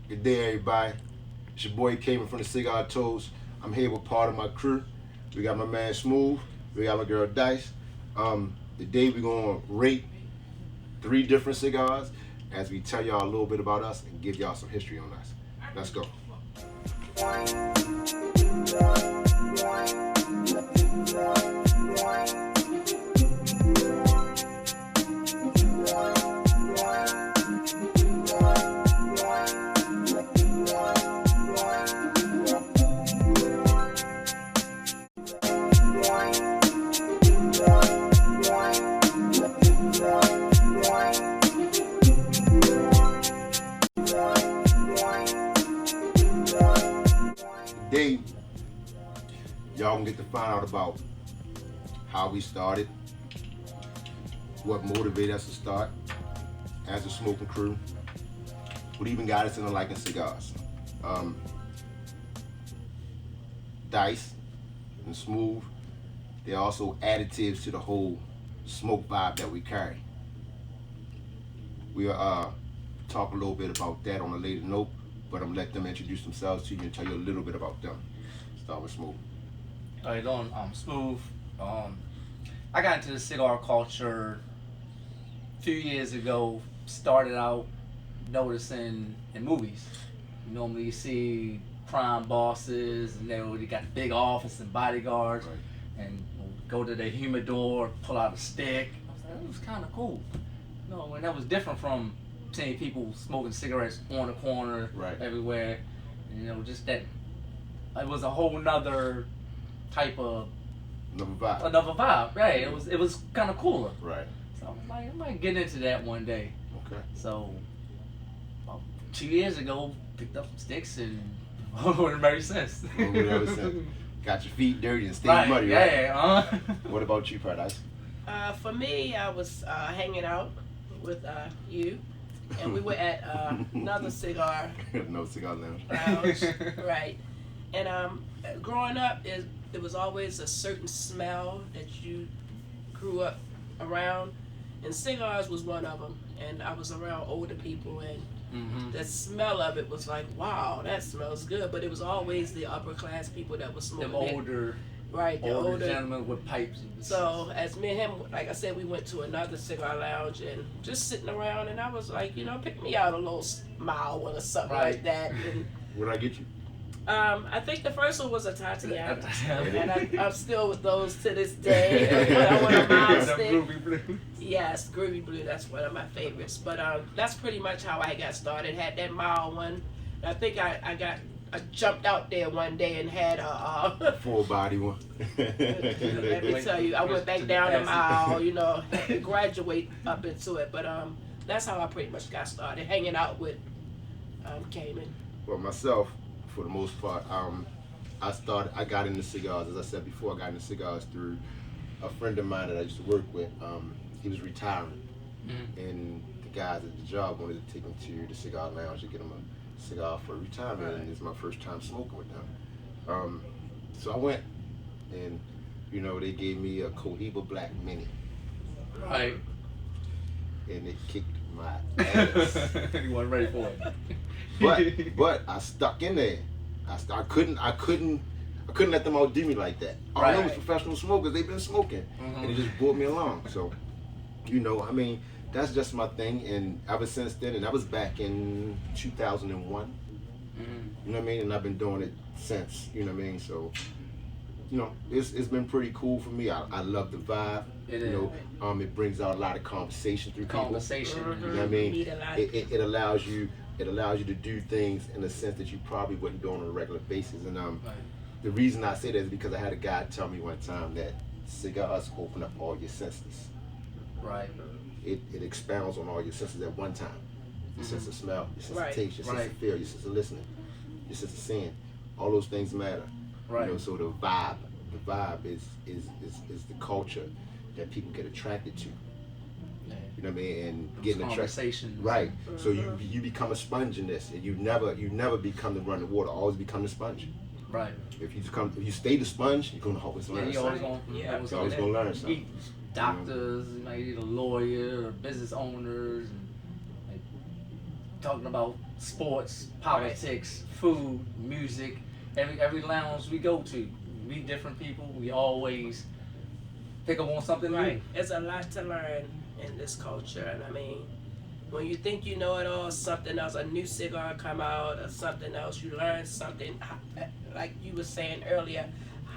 Good day, everybody. It's your boy Cayman from the Cigar Toes. I'm here with part of my crew. We got my man Smooth. We got my girl Dice. Today we're gonna rate 3 different cigars as we tell y'all a little bit about us and give y'all some history on us. Let's go. Today, y'all gonna get to find out about how we started, what motivated us to start as a smoking crew, what even got us into liking cigars. Dice and Smooth, they're also additives to the whole smoke vibe that we carry. We'll talk a little bit about that on a later note, but I'm gonna let them introduce themselves to you and tell you a little bit about them. Start with Smooth. How you doing? I'm Smooth. I got into the cigar culture a few years ago. Started out noticing in movies. Normally you see crime bosses and they already got the big office and bodyguards, Right. and go to the humidor, pull out a stick. I was like, that was kind of cool. And that was different from seeing people smoking cigarettes on the corner, Right. everywhere. And, just that it was a whole nother type of Another vibe. right? It was kind of cooler. Right. So I might get into that one day. Okay. So about 2 years ago, picked up some sticks and went ever since. Ever since. Got your feet dirty and stayed Right, muddy, right? yeah. What about you, Paradise? For me, I was hanging out with you, and we were at another cigar No Cigar Lounge. lounge, right? And growing up, there was always a certain smell that you grew up around, and cigars was one of them. And I was around older people, and the smell of it was like, wow, that smells good. But it was always the upper class people that was smoking Them it. older, Right, the older gentlemen with pipes. So as me and him, like I said, we went to another cigar lounge and just sitting around, and I was like, pick me out a little smile one or something Right. like that. And What did I get you? I think the first one was a Tatiana, And and I'm still with those to this day. But I want a mild stick. Ruby blue. Yes, Groovy Blue, that's one of my favorites. But that's pretty much how I got started. Had that mild one. I think I jumped out there one day and had a Full body one. let me tell you, I went back down the mile, had to graduate up into it. But that's how I pretty much got started, hanging out with Cayman. Well, myself, for the most part, I got into cigars, as I said before, I got into cigars through a friend of mine that I used to work with. He was retiring, and the guys at the job wanted to take him to the cigar lounge to get him a cigar for retirement, and it's my first time smoking with them. So I went, and they gave me a Cohiba Black Mini, Right. and it kicked my ass. You weren't ready for it. But I stuck in there. I couldn't let them outdo me like that. All Right. those professional smokers, they've been smoking, and it just brought me along. So, that's just my thing. And ever since then, and that was back in 2001. You know what I mean? And I've been doing it since. You know what I mean? So, it's been pretty cool for me. I love the vibe. It is. It brings out a lot of conversation through people. Conversation. You know what I mean? Meet a lot of It allows you to do things in a sense that you probably wouldn't do on a regular basis. And Right. the reason I say that is because I had a guy tell me one time that cigars open up all your senses. Right. It expounds on all your senses at one time. Your sense of smell, your sense Right. of taste, your sense Right. of feel, your sense of listening, your sense of seeing. All those things matter. Right. So the vibe is the culture that people get attracted to. You know what I mean? And getting attracted. Conversations. Right. So you become a sponge in this, and you never become the running water. Always become the sponge. Right. If you stay the sponge, you're gonna always learn You always something. gonna, Yeah. You're always gonna learn something. Eat doctors, either lawyer or business owners, and like talking about sports, politics, food, music. Every lounge we go to, meet different people. We always pick up on something Right. new. There's a lot to learn in this culture, and I mean, when you think you know it all, something else, a new cigar come out, or something else, you learn something. Like you were saying earlier,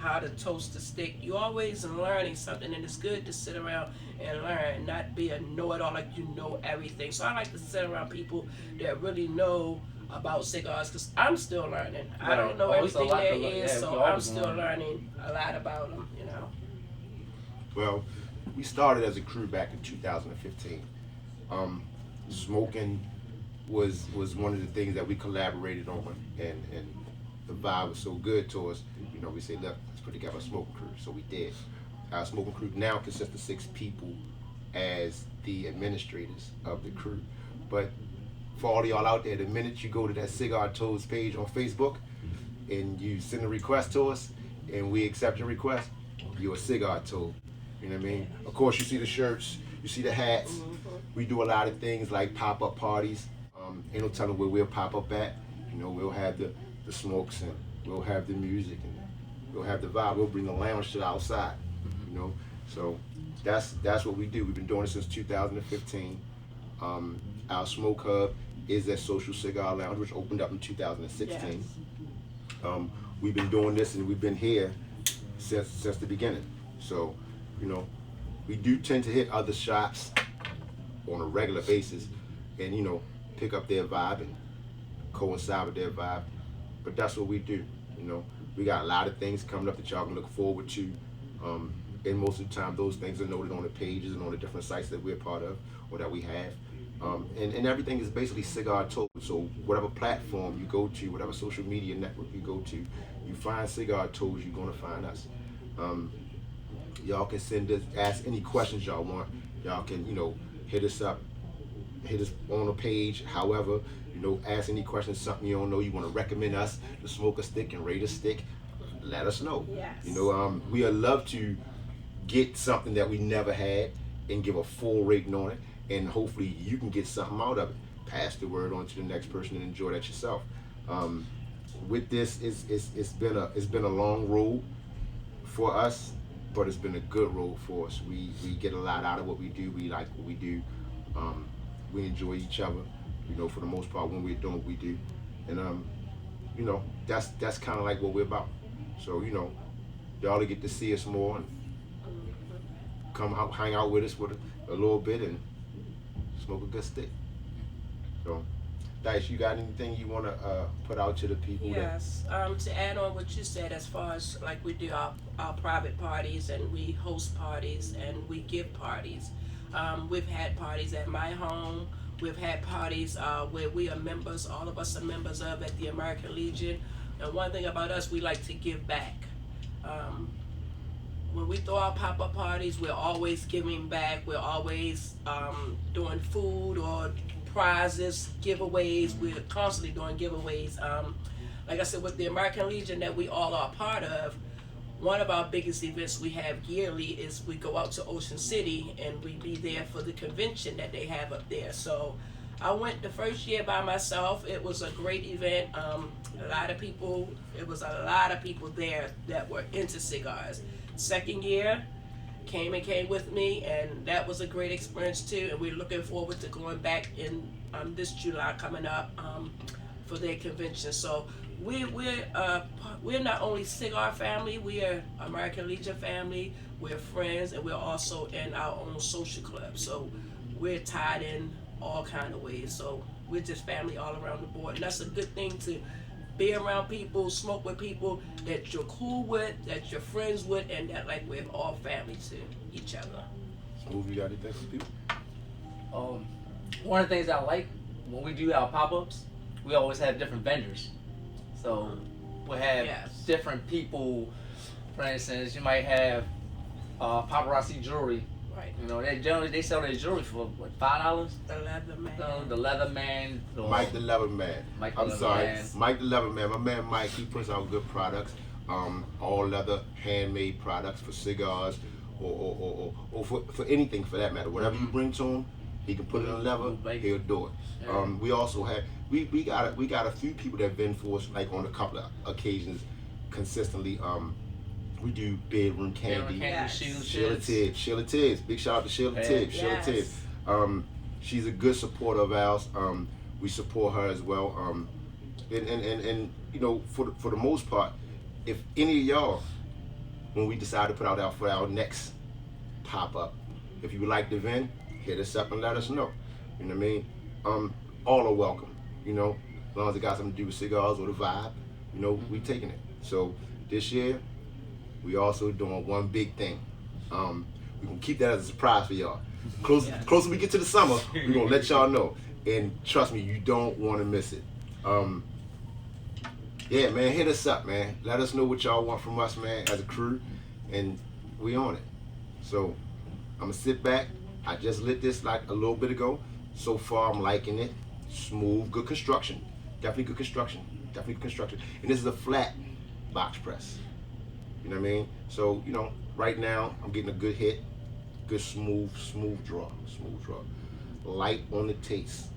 how to toast a stick. You always learning something, and it's good to sit around and learn, not be a know-it-all like you know everything. So I like to sit around people that really know about cigars, because I'm still learning. I don't know everything there is, so I'm still learning a lot about them, you know. Well, we started as a crew back in 2015. Smoking was one of the things that we collaborated on, and the vibe was so good to us. You know, we said, look, let's put together a smoking crew. So we did. Our smoking crew now consists of 6 people as the administrators of the crew. But for all of y'all out there, the minute you go to that Cigar Toes page on Facebook and you send a request to us and we accept your request, you're a Cigar Toe. You know what I mean? Of course, you see the shirts, you see the hats. We do a lot of things like pop-up parties. Ain't no telling where we'll pop up at. You know, we'll have the smokes, and we'll have the music, and we'll have the vibe. We'll bring the lounge to the outside. You know, so that's what we do. We've been doing it since 2015. Our smoke hub is at Social Cigar Lounge, which opened up in 2016. Yes. We've been doing this, and we've been here since the beginning. So, you know, we do tend to hit other shops on a regular basis, and you know, pick up their vibe and coincide with their vibe. But that's what we do. You know, we got a lot of things coming up that y'all can look forward to. And most of the time, those things are noted on the pages and on the different sites that we're part of or that we have. And everything is basically Cigar Toes. So whatever platform you go to, whatever social media network you go to, you find Cigar Toes, you're gonna find us. Y'all can send us, ask any questions y'all want. Y'all can, you know, hit us up, hit us on the page. However, you know, ask any questions, something you don't know, you want to recommend us to smoke a stick and rate a stick, let us know. Yes. You know, we would love to get something that we never had and give a full rating on it, and hopefully you can get something out of it. Pass the word on to the next person and enjoy that yourself. With this, it's been a long road for us, but it's been a good road for us. We get a lot out of what we do. We like what we do. We enjoy each other, you know, for the most part when we're doing what we do. And you know, that's kind of like what we're about. So, you know, y'all to get to see us more and come out, hang out with us with a little bit and smoke a good stick. So, Dice, you got anything you want to put out to the people? Yes. To add on what you said, as far as like we do our private parties, and we host parties and we give parties. We've had parties at my home. We've had parties where we are members, all of us are members of at the American Legion. And one thing about us, we like to give back. When we throw our pop-up parties, we're always giving back. We're always doing food or prizes, giveaways. We're constantly doing giveaways. Like I said, with the American Legion that we all are part of, one of our biggest events we have yearly is we go out to Ocean City and we be there for the convention that they have up there. So I went the first year by myself. It was a great event. It was a lot of people there that were into cigars. Second year, came with me, and that was a great experience too. And we're looking forward to going back in this July coming up for their convention. So we're not only cigar family, we are American Legion family. We're friends, and we're also in our own social club. So we're tied in all kind of ways. So we're just family all around the board, and that's a good thing, to be around people, smoke with people that you're cool with, that you're friends with, and that like we're all family to each other. Smooth, you got anything for people? One of the things I like when we do our pop-ups, we always have different vendors. So we'll have different people. For instance, you might have paparazzi jewelry. Right. You know, they sell their jewelry for what, $5? The leather man. The leather man. Mike the Leather Man. Mike the Leather Man. My man Mike, he puts out good products. All leather handmade products for cigars or for anything for that matter. Whatever you bring to him, He can put it in a lever, he'll do it. Yeah. We also have we got a few people that vend for us, like on a couple of occasions, consistently. We do bedroom candy. Yes. Sheila Tibbs. Big shout out to Sheila Tibbs. Sheila Yes. Tibbs. She's a good supporter of ours. We support her as well. And you know, for the most part, if any of y'all, when we decide to put out for our next pop up, if you would like to vend, hit us up and let us know. You know what I mean? All are welcome. You know, as long as it got something to do with cigars or the vibe, you know, we taking it. So this year, we also doing one big thing. We gonna keep that as a surprise for y'all. Closer we get to the summer, we gonna let y'all know. And trust me, you don't want to miss it. Yeah, man, hit us up, man. Let us know what y'all want from us, man, as a crew, and we on it. So I'm gonna sit back. I just lit this like a little bit ago. So far, I'm liking it. Smooth, good construction. Definitely good construction. Definitely good construction. And this is a flat box press. You know what I mean? So, you know, right now I'm getting a good hit, good smooth draw. Light on the taste.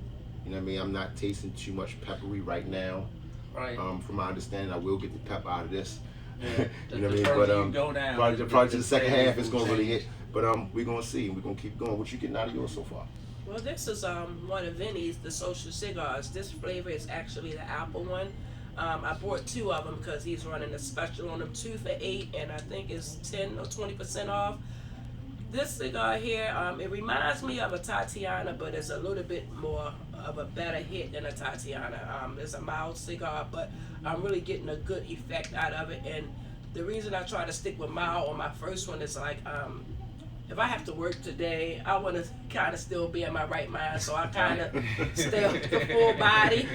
You know what I mean? I'm not tasting too much peppery right now. Right. From my understanding, I will get the pep out of this. Yeah. You know what I mean? But go down, probably to the second half it's gonna really hit. But we're gonna see. We're gonna keep going. What you getting out of yours so far? Well, this is one of Vinny's, the social cigars. This flavor is actually the apple one. I bought 2 of them because he's running a special on them, 2 for $8, and I think it's 10 or 20% off. This cigar here, it reminds me of a Tatiana, but it's a little bit more of a better hit than a Tatiana. It's a mild cigar, but I'm really getting a good effect out of it. And the reason I try to stick with mild on my first one is like, if I have to work today, I want to kind of still be in my right mind, so I kind of stay up the full body.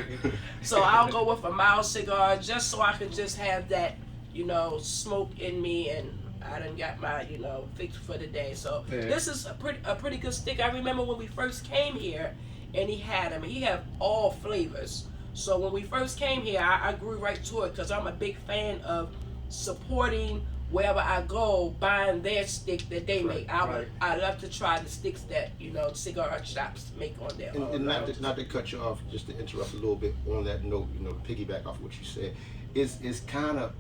So I'll go with a mild cigar just so I can just have that, you know, smoke in me, and I done got my, you know, fix for the day. So this is a pretty good stick. I remember when we first came here, and he had them. He have all flavors. So when we first came here, I grew right to it because I'm a big fan of supporting wherever I go, buying their stick that they make. I love to try the sticks that, you know, cigar shops make on their own. And not to cut you off, just to interrupt a little bit on that note, you know, to piggyback off what you said, it's kind of,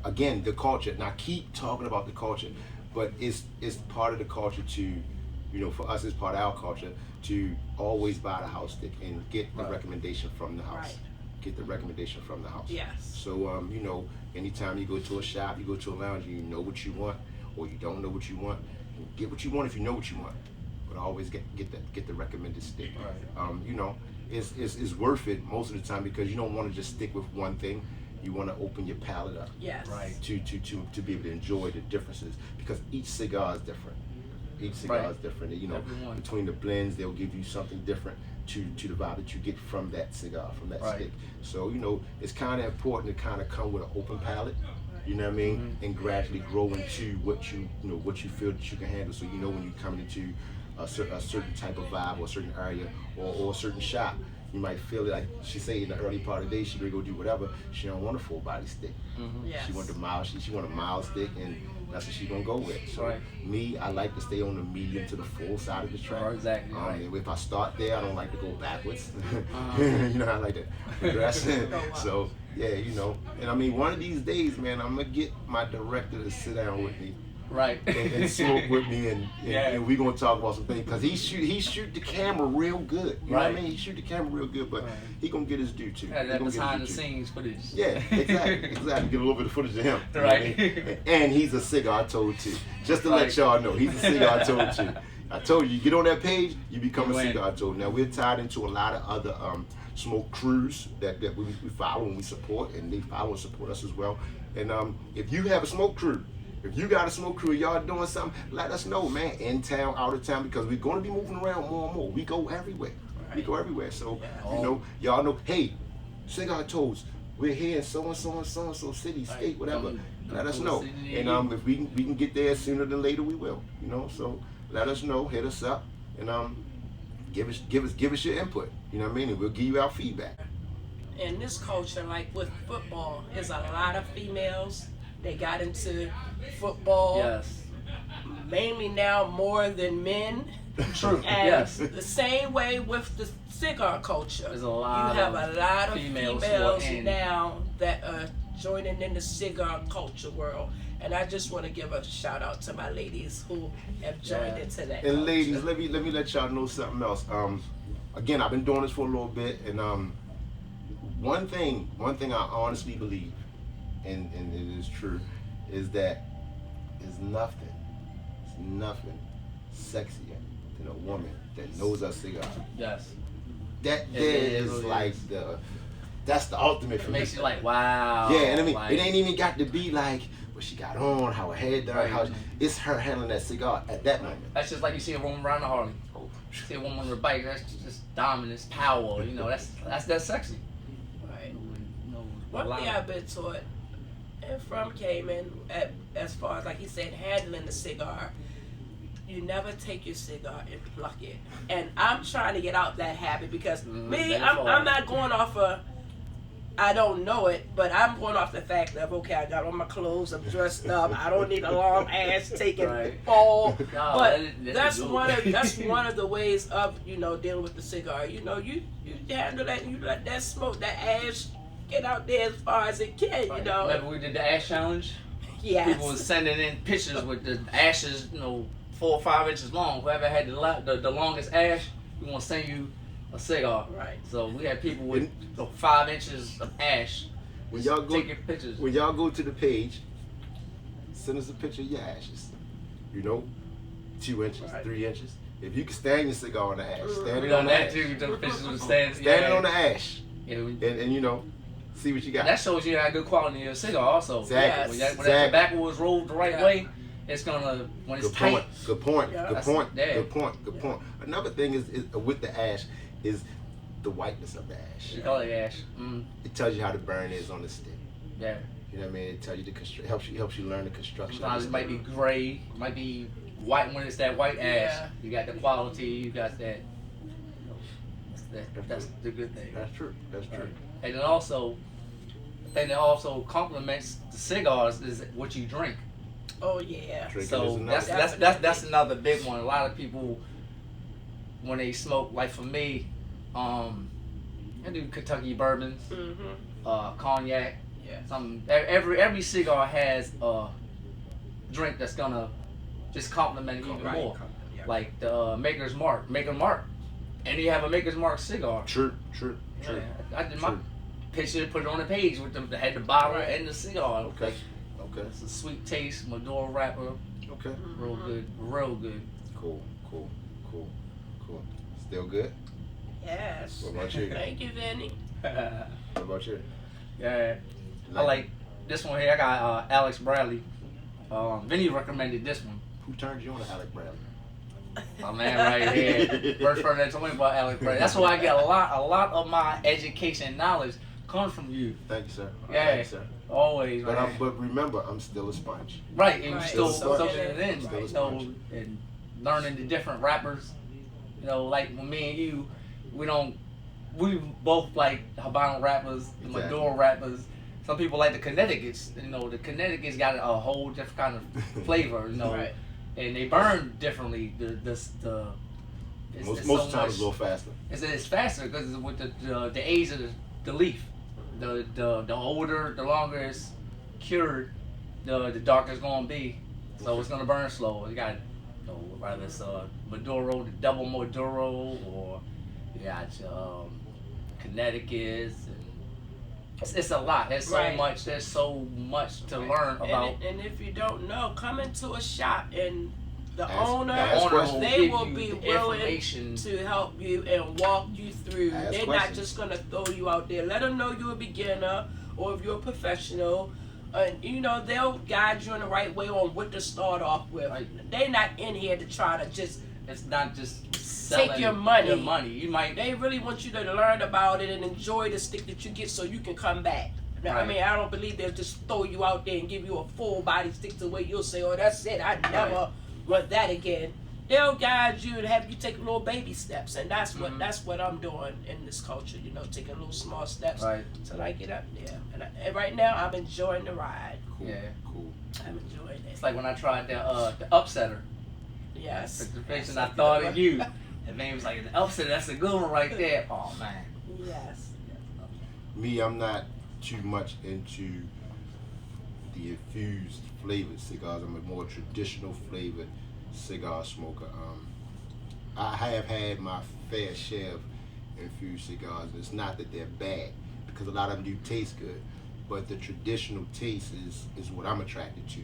again, the culture, and I keep talking about the culture, but it's part of the culture to, you know, for us, it's part of our culture to always buy the house stick and get the recommendation from the house. Right. Get the recommendation from the house. Yes. So, you know, anytime you go to a shop, you go to a lounge, you know what you want, or you don't know what you want, get what you want if you know what you want. But always get the recommended stick. Right. You know, it's worth it most of the time because you don't want to just stick with one thing. You want to open your palate up. Yes. Right. To be able to enjoy the differences because each cigar is different. Each cigar is different. You know, Everyone. between the blends, they'll give you something different to the vibe that you get from that cigar, from that stick. So, you know, it's kind of important to kind of come with an open palate, you know what I mean, and gradually grow into what you know, what you feel that you can handle. So, you know, when you come into a certain type of vibe or a certain area or a certain shop, you might feel like she say in the early part of the day she ready to go do whatever. She don't want a full body stick. Yes. She want the mild. She want a mild stick, and that's what she gonna go with. So me, I like to stay on the medium to the full side of the track. Exactly. And if I start there, I don't like to go backwards. You know, I like to progress. So yeah, you know. And I mean, one of these days, man, I'm gonna get my director to sit down with me. Right. and smoke with me, and we're gonna talk about some things because he shoot the camera real good. You know what I mean? He shoot the camera real good, but he gonna get his due too. That behind the scenes footage. Yeah, exactly. Get a little bit of footage of him. You know Right. what I mean? And he's a cigar toad too. Just to let y'all know, he's a cigar toad too. I told you, get on that page, you become a cigar toad. Now we're tied into a lot of other smoke crews that we follow and we support, and they follow and support us as well. And if you have a smoke crew. If you got a smoke crew, y'all doing something, let us know, man. In town, out of town, because we're going to be moving around more and more. We go everywhere. We go everywhere. So, you know, y'all know, hey, Cigar Toads, we're here in so-and-so and so-and-so city, state, whatever. Let us know. And if we can get there sooner than later, we will. You know, so let us know, hit us up, and give us your input. You know what I mean? And we'll give you our feedback. In this culture, like with football, there's a lot of females. They got into football, Yes. mainly now more than men. True. And Yes. the same way with the cigar culture. There's a lot You have of a lot of females females who are in. now that are joining in the cigar culture world. And I just want to give a shout out to my ladies who have joined Yeah. into that. And culture. ladies, let me let y'all know something else. Again, I've been doing this for a little bit, and one thing I honestly believe, and it is true, is that it's nothing sexier than a woman that knows her cigar. Yes. That It is really like is. that's the ultimate It for me. makes you like, wow. Yeah, and I mean, like, it ain't even got to be like what she got on, how her head done, Right. how it's her handling that cigar at that moment. That's just like you see a woman riding a Harley. See a woman on her bike. That's just dominance, power. You know, that's sexy. Right. You know, a One lot thing of- I've been taught, and from Cayman, as far as like he said, handling the cigar, you never take your cigar and pluck it. And I'm trying to get out that habit because me, I'm not going off of, I don't know it, but I'm going off the fact of, okay, I got on my clothes, I'm dressed up, I don't need a long ass taking Right. fall. No, But that's that's one of the ways of, you know, dealing with the cigar. You know, you handle that, you let that smoke, that ash get out there as far as it can, you know. Remember we did the ash challenge? Yes. People was sending in pictures with the ashes, 4 or 5 inches long. Whoever had the longest ash, we want to send you a cigar. Right. So we had people with 5 inches of ash. When y'all go, taking pictures. when y'all go to the page, send us a picture of your ashes. 2 inches, Right. 3 inches. If you can stand your cigar on the ash, stand We it on done the that ash. too. We took pictures with stands. Stand it on the ash, Yeah, and see what you got. that shows you how good quality of your cigar also. Exactly. When that tobacco was rolled the right Yeah. way, it's gonna, when it's Good tight. point. Good point. Yeah. Good That's- point. yeah. Good point. Good point. Another thing is with the ash is the whiteness of the ash. You call it ash. It tells you how the burn is on the stick. Yeah. You know what I mean? It tells you the helps you learn the construction. Sometimes of it the might be stick. gray, might be white when it's that white ash. Yeah. You got the quality, you got that. That's the good thing. That's true. That's true. And then also, the thing that also complements the cigars is what you drink. Oh yeah. Drinking is So another. that's another big one. A lot of people, when they smoke, like for me, I do Kentucky bourbons, Mhm. cognac. Yeah. Every cigar has a drink that's gonna just complement it even Right. more. Yeah. Like the Maker's Mark, and you have a Maker's Mark cigar. True. True. True. Yeah, I did my True. picture, put it on the page with had the bottle Right. and the cigar. Okay. Okay. It's a sweet taste, Maduro wrapper, Okay. real good, real good. Cool. Cool. Cool. Cool. Still good. Yes. What about you? Thank you, Vinny. Yeah, What about you? I like this one here. I got Alex Bradley. Vinny recommended this one. Who turned you on to Alec Bradley? My man right here. First person that told me about Alex Bradley. That's why I get a lot of my education and knowledge comes from you. Thank you, sir. Yeah. Thank you, sir. Always, But man. but remember, I'm still a sponge. Right, and you Right. still Still soaking sponge. it in, Still you sponge. know, and learning the different rappers. You know, like when me and you, we both like Habano rappers, the Exactly. Maduro rappers. Some people like the Connecticut's. You know, the Connecticut's got a whole different kind of flavor. You know, Right. and they burn differently. Most It's of the so time it's much- a little faster. it's faster because with the age of the leaf, the older, the longer it's cured, the darker it's gonna be. So it's gonna burn slower. You got whether it's Maduro, the double Maduro, or you got Connecticut's. And it's a lot. There's so Right. much. There's so much to learn about. And if you don't know, come into a shop and the Ask- owner, ask questions. they give will you be the willing information. to help you and walk you through. Ask They're questions. not just gonna throw you out there. Let them know you're a beginner or if you're a professional. And they'll guide you in the right way on what to start off with. Right. They're not in here to try to just. It's not just selling your money. Your money. You might. They really want you to learn about it and enjoy the stick that you get, so you can come back. Now, I Right. mean, I don't believe they'll just throw you out there and give you a full body stick to where you'll say, "Oh, that's it. I never want that again." They'll guide you and have you take little baby steps, and that's what I'm doing in this culture. Taking little small steps Right. till I get up there. And right now, I'm enjoying the ride. Cool. Yeah. Cool. I'm enjoying it. It's like when I tried the upsetter. Yes. The fiction I thought of you. And man was like, upset, that's a good one right there. Oh man. Yes. Me, I'm not too much into the infused flavored cigars. I'm a more traditional flavored cigar smoker. I have had my fair share of infused cigars. It's not that they're bad, because a lot of them do taste good, but the traditional taste is what I'm attracted to.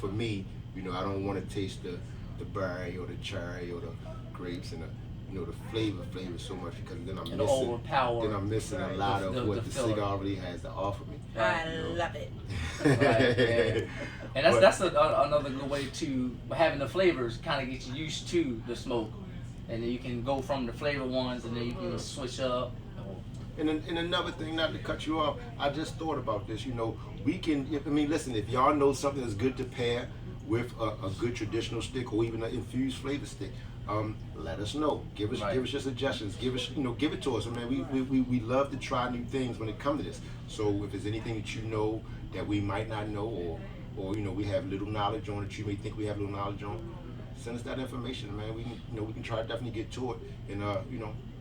For me, I don't want to taste the berry or the cherry or the grapes and the flavor so much, because then I'm missing a lot of what the cigar really has to offer me. I love it. Right, yeah. And that's another good way to having the flavors kind of get you used to the smoke, and then you can go from the flavor ones and then you can switch up. And another thing, not to cut you off, I just thought about this. We can. Listen, if y'all know something that's good to pair with a good traditional stick or even an infused flavor stick, let us know. Give us your suggestions. Give it to us. We love to try new things when it comes to this. So if there's anything that you know that we might not know, or we have little knowledge on that you may think we have little knowledge on, send us that information, man. We can try to definitely get to it. And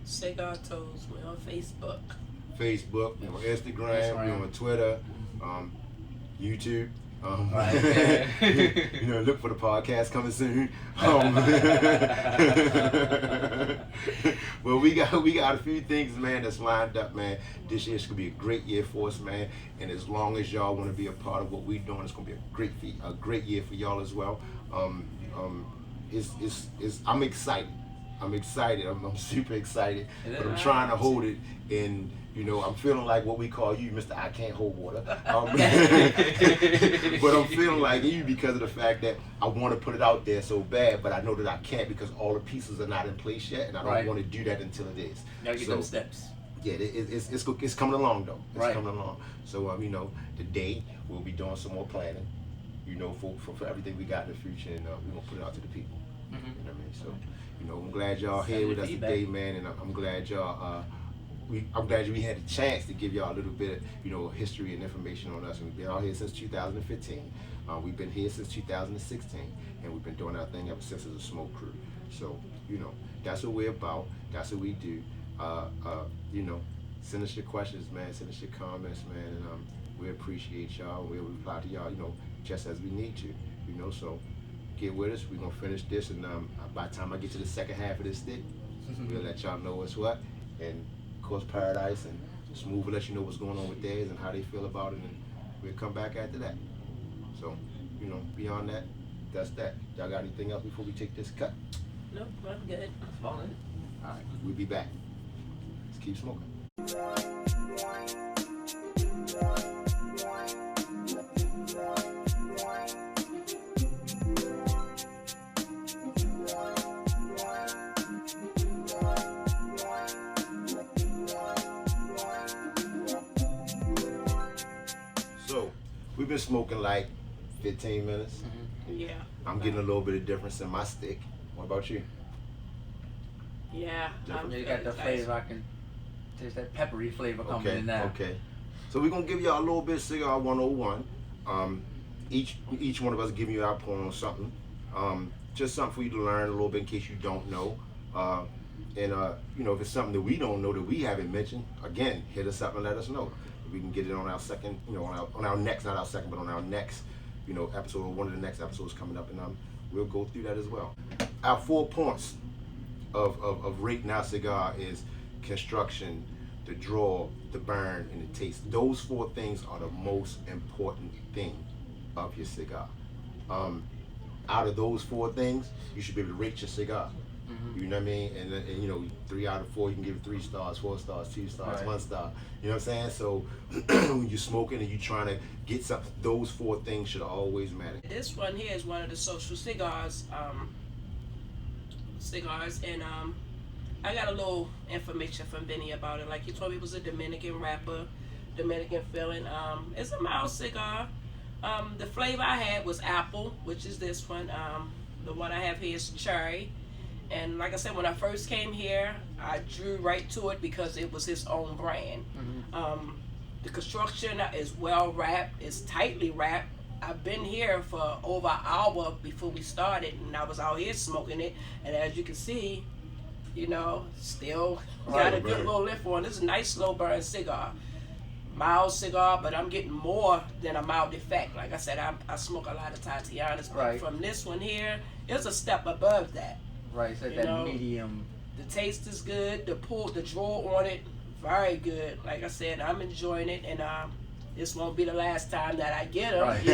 Cigar Toes. We're on Facebook. We're on Instagram. We're on Twitter, YouTube. Look for the podcast coming soon. Well, we got a few things, man, that's lined up, man. This year's gonna be a great year for us, man. And as long as y'all want to be a part of what we're doing, it's gonna be a great year for y'all as well. I'm excited. I'm super excited, but I'm trying to hold it in. I'm feeling like what we call you, Mr. I Can't Hold Water. But I'm feeling like you because of the fact that I want to put it out there so bad, but I know that I can't because all the pieces are not in place yet, and I don't want to do that until it is. You gotta get them steps. Yeah, it's coming along though. It's coming along. So today we'll be doing some more planning. For everything we got in the future, and we're gonna put it out to the people. You know what I mean? So I'm glad y'all here with us today, man, and I'm glad y'all. I'm glad we had a chance to give y'all a little bit of history and information on us. And we've been out here since 2015. We've been here since 2016, and we've been doing our thing ever since as a smoke crew. So that's what we're about. That's what we do. Send us your questions, man. Send us your comments, man, and we appreciate y'all. We'll reply to y'all, just as we need to. So get with us. We're gonna finish this, and by the time I get to the second half of this stick, we'll let y'all know what's what. And of course, Paradise and Smooth will let you know what's going on with theirs and how they feel about it, and we'll come back after that. So, beyond that, that's that. Y'all got anything else before we take this cut? Nope, I'm good. All right. We'll be back. Let's keep smoking. So, we've been smoking like 15 minutes. Yeah. I'm getting a little bit of difference in my stick. What about you? Yeah. You got the flavor. I can taste that peppery flavor coming in now. Okay. So we're gonna give y'all a little bit of Cigar 101. Each one of us giving you our point on something. Just something for you to learn a little bit in case you don't know. If it's something that we don't know that we haven't mentioned, again, hit us up and let us know. We can get it on our second, on our next, not our second, but on our next, episode, or one of the next episodes coming up, and we'll go through that as well. Our 4 points of rating our cigar is construction, the draw, the burn, and the taste. Those 4 things are the most important thing of your cigar. Out of those 4 things, you should be able to rate your cigar. You know what I mean? And 3 out of 4, you can give it 3 stars, 4 stars, 2 stars, 1 star. You know what I'm saying? So when you're smoking and you're trying to get something, those 4 things should always matter. This one here is one of the social cigars. And I got a little information from Benny about it. Like, he told me it was a Dominican wrapper, Dominican filling. It's a mild cigar. The flavor I had was apple, which is this one. The one I have here is cherry. And like I said, when I first came here, I drew right to it because it was his own brand. The construction is well wrapped, it's tightly wrapped, I've been here for over an hour before we started, and I was out here smoking it. And as you can see, still got a good little lift on. This is a nice slow burn cigar. Mild cigar, but I'm getting more than a mild effect. Like I said, I smoke a lot of Tatianas, but from this one here, it's a step above that. Right, so that medium. The taste is good. The draw on it, very good. Like I said, I'm enjoying it, and this won't be the last time that I get them. Right.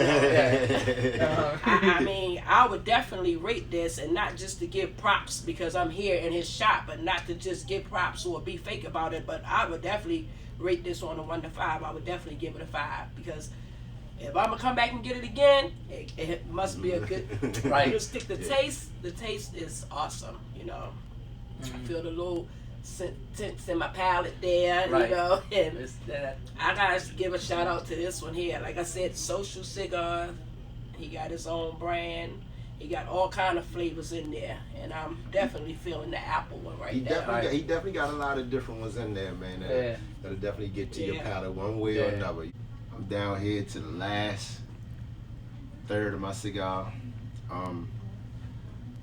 I mean, I would definitely rate this, and not just to give props because I'm here in his shop, but not to just give props or be fake about it. But I would definitely rate this on a 1 to 5. I would definitely give it a 5 because if I'm gonna come back and get it again, it must be a good. Right. Stick the taste. The taste is awesome. I feel the little tints in my palate there, and I gotta give a shout out to this one here. Like I said, Social Cigar. He got his own brand. He got all kind of flavors in there, and I'm definitely feeling the apple one he now. He definitely got a lot of different ones in there, man. That'll definitely get to your palate one way or another. I'm down here to the last third of my cigar.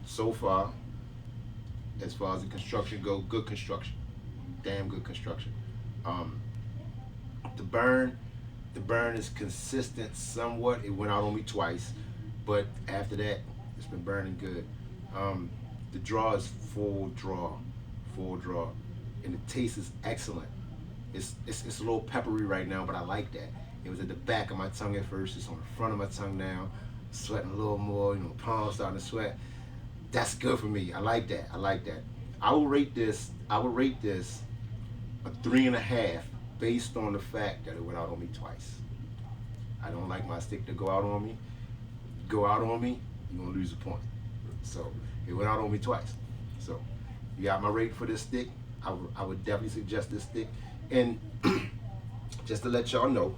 So far, as the construction go, good construction, damn good construction. The burn is consistent somewhat. It went out on me twice, but after that, it's been burning good. The draw is full draw, and the taste is excellent. It's a little peppery right now, but I like that. It was at the back of my tongue at first. It's on the front of my tongue now. Sweating a little more, palms starting to sweat. That's good for me. I like that. I would rate this a 3.5 based on the fact that it went out on me twice. I don't like my stick to go out on me. You're gonna lose a point. So it went out on me twice. So you got my rate for this stick. I would definitely suggest this stick. And just to let y'all know,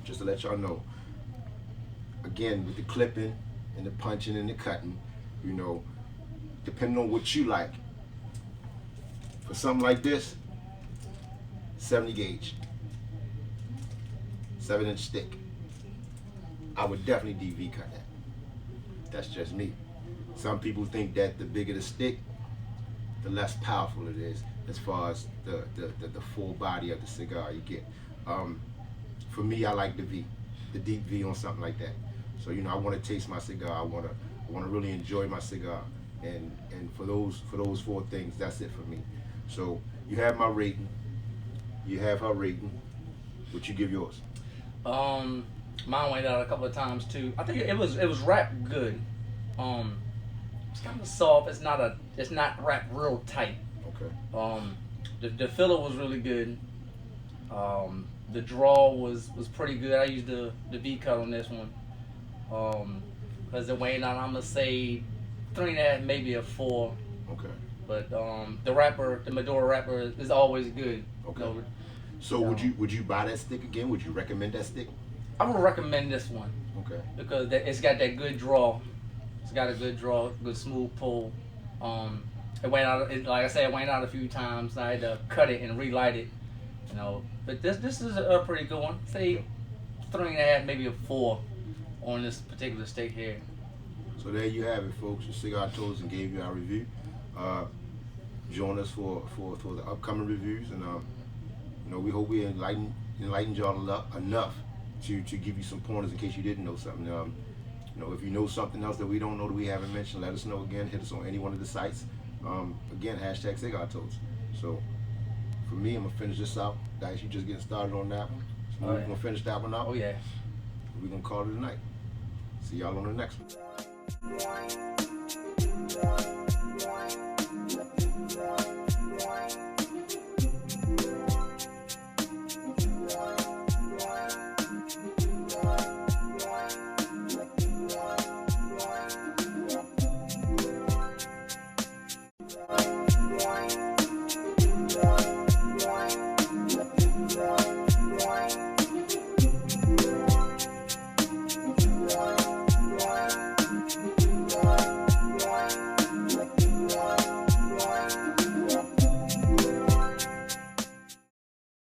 again, with the clipping and the punching and the cutting, depending on what you like. For something like this, 70 gauge, 7-inch stick. I would definitely DV cut that. That's just me. Some people think that the bigger the stick, the less powerful it is as far as the full body of the cigar you get. For me, I like the V, the deep V on something like that. So I want to taste my cigar. I want to really enjoy my cigar. And for those 4 things, that's it for me. So you have my rating. You have her rating. What you give yours? Mine went out a couple of times too. I think it was wrapped good. It's kind of soft. It's not wrapped real tight. Okay. The filler was really good. The draw was pretty good. I used the V cut on this one. Because it went out, I'm gonna say 3.5, maybe a 4. Okay. But the Maduro wrapper is always good. Okay. So would you buy that stick again? Would you recommend that stick? I would recommend this one. Okay. Because it's got that good draw. It's got a good draw, good smooth pull. It went out. Like I said, it went out a few times. I had to cut it and relight it. But this is a pretty good one. Say 3.5, maybe a 4 on this particular stick here. So there you have it, folks. The Cigar Tours and gave you our review. Join us for the upcoming reviews, and we hope we enlightened y'all enough to give you some pointers in case you didn't know something. If you know something else that we don't know that we haven't mentioned, let us know again. Hit us on any one of the sites. Again, # Cigar Tours. So for me, I'm gonna finish this out. Dice, you just getting started on that one. So we're gonna finish that one out. Oh yeah. We're gonna call it a night. See y'all on the next one.